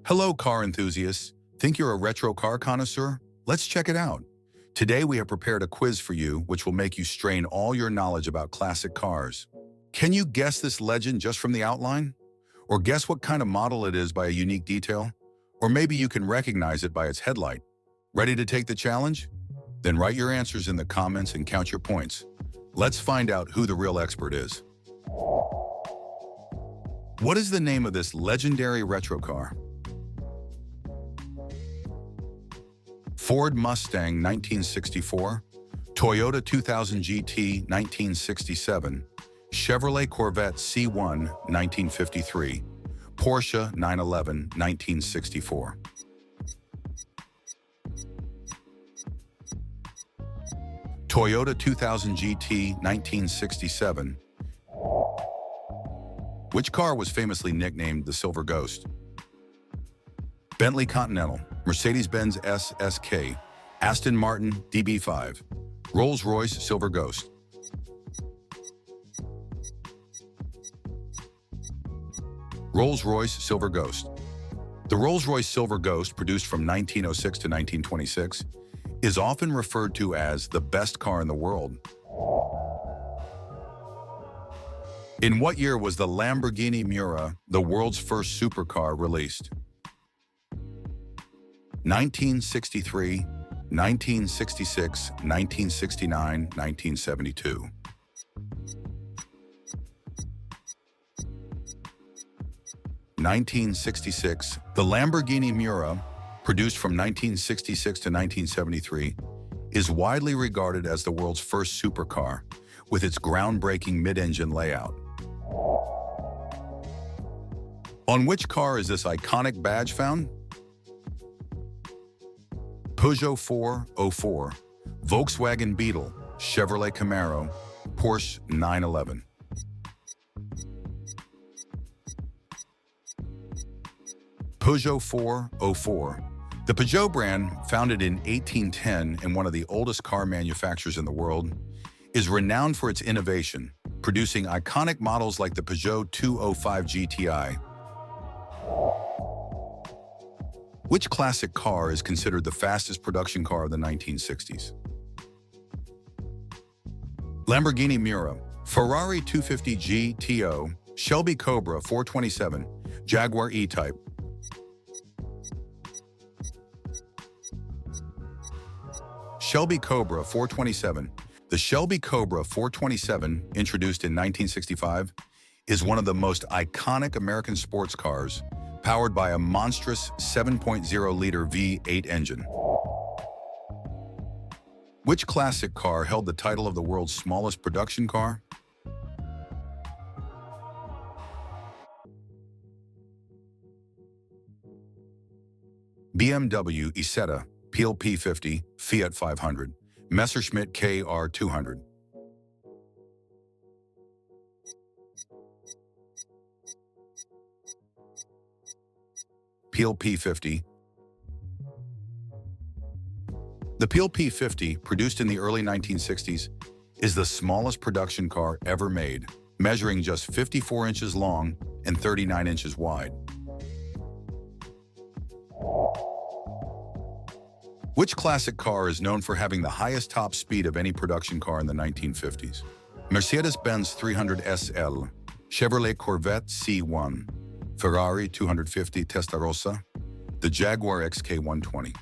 Hello, car enthusiasts. Think you're a retro car connoisseur? Let's check it out. Today we have prepared a quiz for you which will make you strain all your knowledge about classic cars. Can you guess this legend just from the outline? Or guess what kind of model it is by a unique detail? Or maybe you can recognize it by its headlight. Ready to take the challenge? Then write your answers in the comments and count your points. Let's find out who the real expert is. What is the name of this legendary retro car? Ford Mustang 1964, Toyota 2000 GT 1967, Chevrolet Corvette C1 1953, Porsche 911 1964. Toyota 2000 GT 1967. Which car was famously nicknamed the Silver Ghost? Bentley Continental, Mercedes-Benz SSK, Aston Martin DB5, Rolls-Royce Silver Ghost. Rolls-Royce Silver Ghost. The Rolls-Royce Silver Ghost, produced from 1906 to 1926, is often referred to as the best car in the world. In what year was the Lamborghini Miura, the world's first supercar, released? 1963, 1966, 1969, 1972. (1966). The Lamborghini Miura, produced from 1966 to 1973, is widely regarded as the world's first supercar, with its groundbreaking mid-engine layout. On which car is this iconic badge found? Peugeot 404, Volkswagen Beetle, Chevrolet Camaro, Porsche 911. Peugeot 404. The Peugeot brand, founded in 1810 and one of the oldest car manufacturers in the world, is renowned for its innovation, producing iconic models like the Peugeot 205 GTI. Which classic car is considered the fastest production car of the 1960s? Lamborghini Miura, Ferrari 250 GTO, Shelby Cobra 427, Jaguar E-Type. Shelby Cobra 427. The Shelby Cobra 427, introduced in 1965, is one of the most iconic American sports cars, powered by a monstrous 7.0-liter V8 engine. Which classic car held the title of the world's smallest production car? BMW Isetta, PLP 50, Fiat 500, Messerschmitt KR 200. PLP 50. The PLP 50, produced in the early 1960s, is the smallest production car ever made, measuring just 54 inches long and 39 inches wide. Which classic car is known for having the highest top speed of any production car in the 1950s? Mercedes-Benz 300 SL, Chevrolet Corvette C1, Ferrari 250 Testarossa, the Jaguar XK120.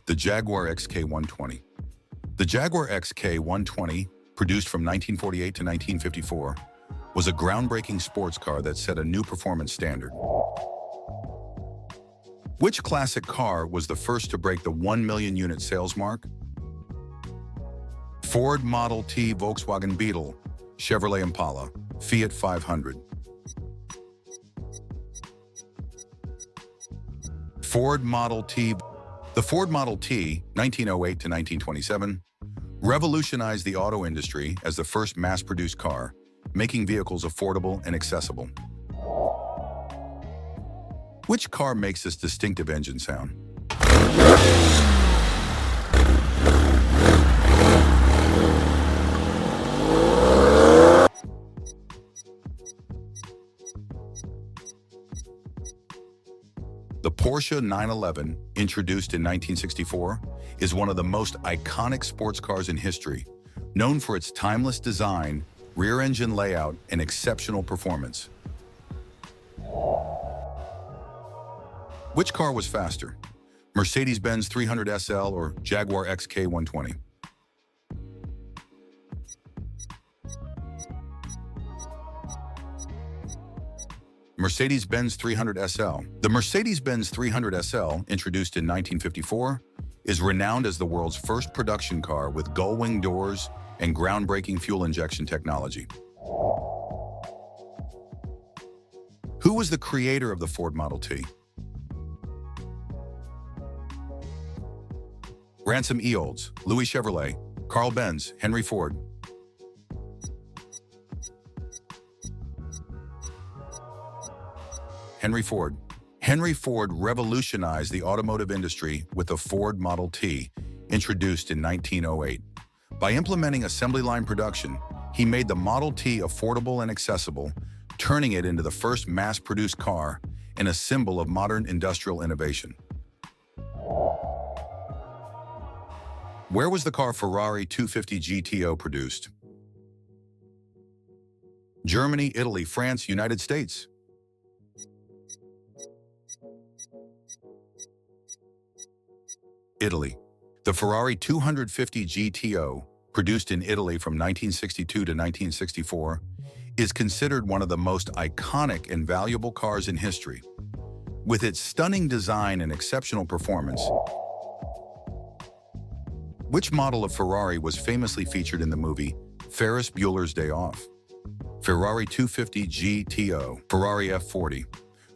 The Jaguar XK120. The Jaguar XK120, produced from 1948 to 1954, was a groundbreaking sports car that set a new performance standard. Which classic car was the first to break the 1 million unit sales mark? Ford Model T, Volkswagen Beetle, Chevrolet Impala, Fiat 500. Ford Model T. The Ford Model T, 1908 to 1927, revolutionized the auto industry as the first mass-produced car, making vehicles affordable and accessible. Which car makes this distinctive engine sound? The Porsche 911, introduced in 1964, is one of the most iconic sports cars in history, known for its timeless design, rear-engine layout, and exceptional performance. Which car was faster? Mercedes-Benz 300 SL or Jaguar XK 120? Mercedes-Benz 300 SL. The Mercedes-Benz 300 SL, introduced in 1954, is renowned as the world's first production car with gull-wing doors and groundbreaking fuel injection technology. Who was the creator of the Ford Model T? Ransom E. Olds, Louis Chevrolet, Carl Benz, Henry Ford. Henry Ford. Henry Ford revolutionized the automotive industry with the Ford Model T, introduced in 1908. By implementing assembly line production, he made the Model T affordable and accessible, turning it into the first mass-produced car and a symbol of modern industrial innovation. Where was the car Ferrari 250 GTO produced? Germany, Italy, France, United States. Italy. The Ferrari 250 GTO, produced in Italy from 1962 to 1964, is considered one of the most iconic and valuable cars in history. With its stunning design and exceptional performance, which model of Ferrari was famously featured in the movie Ferris Bueller's Day Off? Ferrari 250 GTO, Ferrari F40,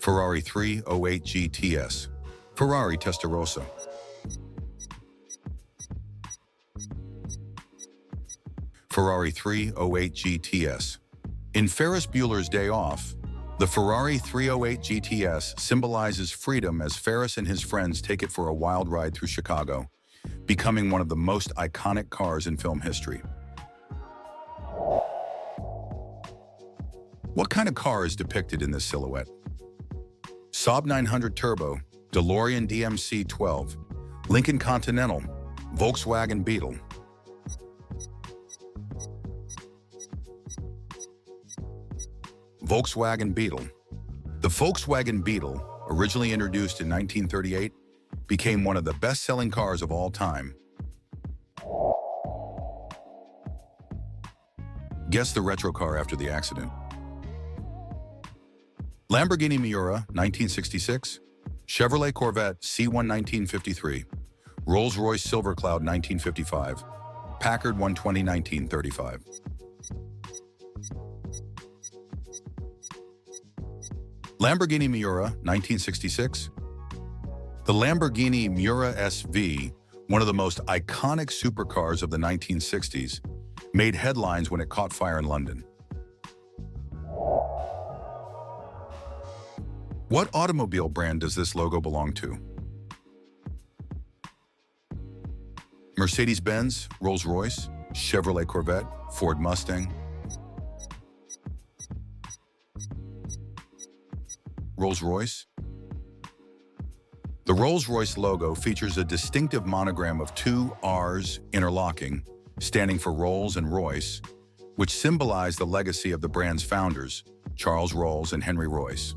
Ferrari 308 GTS, Ferrari Testarossa. Ferrari 308 GTS. In Ferris Bueller's Day Off, the Ferrari 308 GTS symbolizes freedom as Ferris and his friends take it for a wild ride through Chicago, becoming one of the most iconic cars in film history. What kind of car is depicted in this silhouette? Saab 900 Turbo, DeLorean DMC-12, Lincoln Continental, Volkswagen Beetle. Volkswagen Beetle. The Volkswagen Beetle, originally introduced in 1938, became one of the best-selling cars of all time. Guess the retro car after the accident. Lamborghini Miura, 1966. Chevrolet Corvette C1 1953. Rolls-Royce Silver Cloud 1955. Packard 120 1935. Lamborghini Miura, 1966. The Lamborghini Miura SV, one of the most iconic supercars of the 1960s, made headlines when it caught fire in London. What automobile brand does this logo belong to? Mercedes-Benz, Rolls-Royce, Chevrolet Corvette, Ford Mustang. Rolls-Royce. The Rolls-Royce logo features a distinctive monogram of two R's interlocking, standing for Rolls and Royce, which symbolize the legacy of the brand's founders, Charles Rolls and Henry Royce.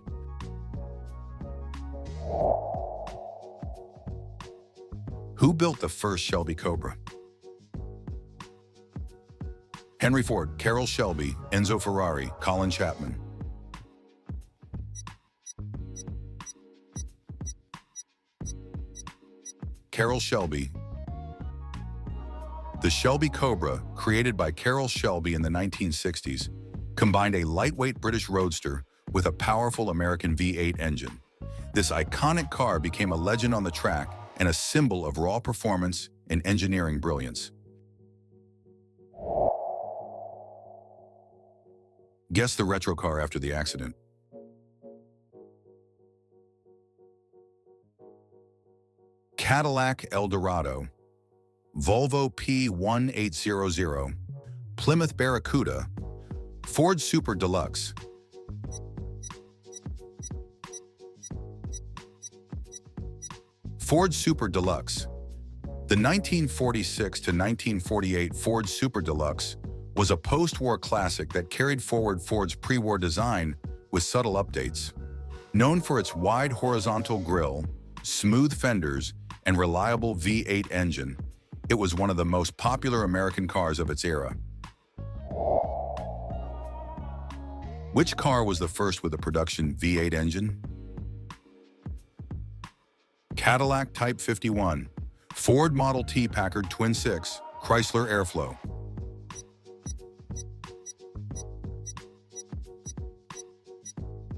Who built the first Shelby Cobra? Henry Ford, Carroll Shelby, Enzo Ferrari, Colin Chapman. Carroll Shelby. The Shelby Cobra, created by Carroll Shelby in the 1960s, combined a lightweight British roadster with a powerful American V8 engine. This iconic car became a legend on the track and a symbol of raw performance and engineering brilliance. Guess the retro car after the accident. Cadillac Eldorado, Volvo P1800, Plymouth Barracuda, Ford Super Deluxe. Ford Super Deluxe. The 1946 to 1948 Ford Super Deluxe was a post-war classic that carried forward Ford's pre-war design with subtle updates. Known for its wide horizontal grille, smooth fenders, and reliable V8 engine, it was one of the most popular American cars of its era. Which car was the first with a production V8 engine? Cadillac Type 51, Ford Model T Packard Twin 6, Chrysler Airflow.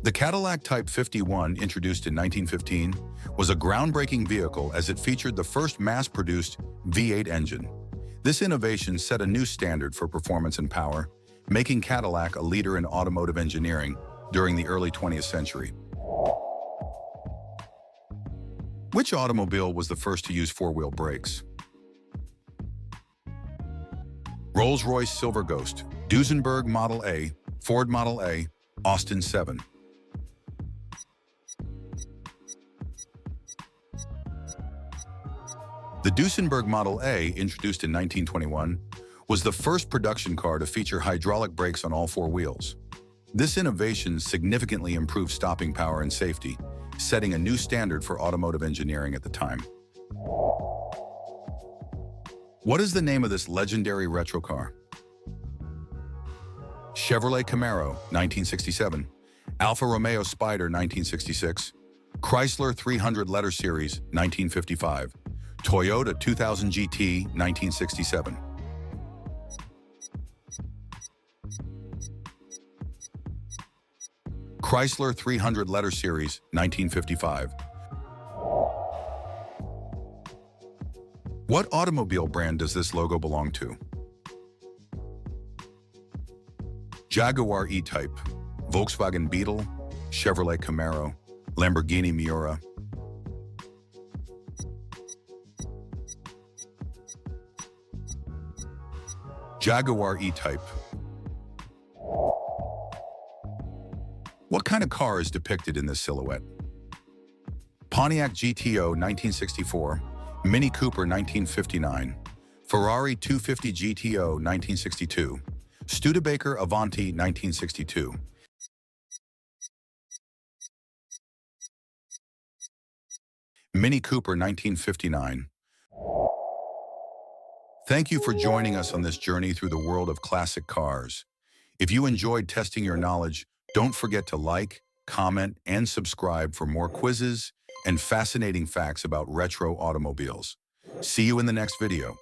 The Cadillac Type 51, introduced in 1915, was a groundbreaking vehicle as it featured the first mass-produced V8 engine. This innovation set a new standard for performance and power, making Cadillac a leader in automotive engineering during the early 20th century. Which automobile was the first to use four-wheel brakes? Rolls-Royce Silver Ghost, Duesenberg Model A, Ford Model A, Austin 7. The Duesenberg Model A, introduced in 1921, was the first production car to feature hydraulic brakes on all four wheels. This innovation significantly improved stopping power and safety, setting a new standard for automotive engineering at the time. What is the name of this legendary retro car? Chevrolet Camaro, 1967, Alfa Romeo Spider, 1966, Chrysler 300 Letter Series, 1955, Toyota 2000 GT, 1967. Chrysler 300 Letter Series, 1955. What automobile brand does this logo belong to? Jaguar E-Type, Volkswagen Beetle, Chevrolet Camaro, Lamborghini Miura. Jaguar E-Type. What kind of car is depicted in this silhouette? Pontiac GTO 1964, Mini Cooper 1959, Ferrari 250 GTO 1962, Studebaker Avanti 1962. Mini Cooper 1959. Thank you for joining us on this journey through the world of classic cars. If you enjoyed testing your knowledge, don't forget to like, comment, and subscribe for more quizzes and fascinating facts about retro automobiles. See you in the next video.